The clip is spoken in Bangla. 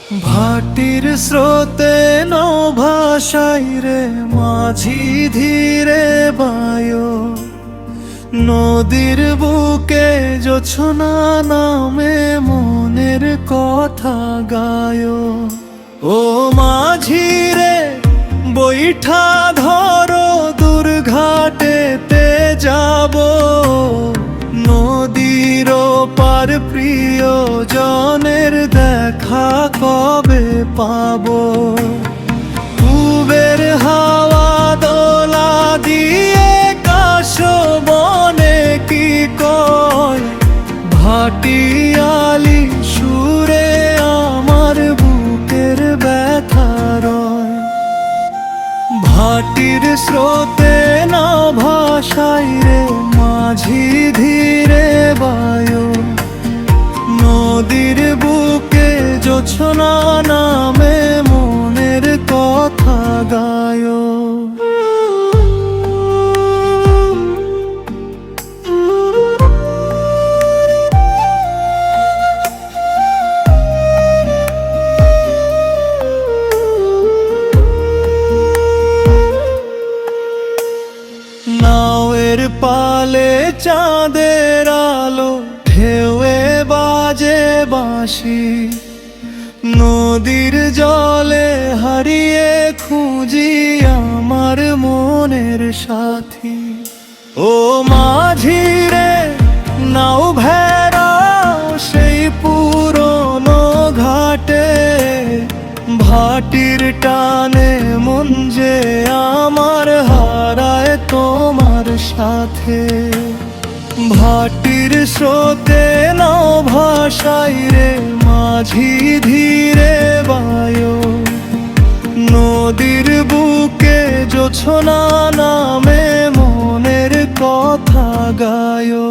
ভাটির স্রোতে নৌ ভাসাই রে মাঝি ধীরে বায়ো, নদীর বুকে জোছনা নামে মনের কথা গায়ো। ও মাঝি রে বৈঠা ধরো দুর্ঘাটেতে যাব, নদীর পার প্রিয়জনের দেখা কবে পাবো। পূবের হাওয়া দোলা দিয়ে কাশবনে কি কয়, ভাটিয়ালি সুরে আমার বুকের ব্যথা রয়। ভাটির স্রোতে না ভাসাই রে মাঝি ধীরে বায়ো, নদীর বুকে জোছনা নামে মনের কথা গায়ো। নাওয়ের পালে চাঁদের আলো ঢেউয়ে বাজে বাঁশি, নদীর জলে হারিয়ে খুঁজি আমার মনের সাথী। ও মাঝি রে নাও ভেড়াও সেই পুরনো ঘাটে, ভাটির টানে মন যে আমার হারায় তোমার সাথে। ভাটির স্রোতে নাও ভাসাই রে মাঝি ধীরে বায়ো, নদীর বুকে জোছনা নামে মনের কথা গায়ো।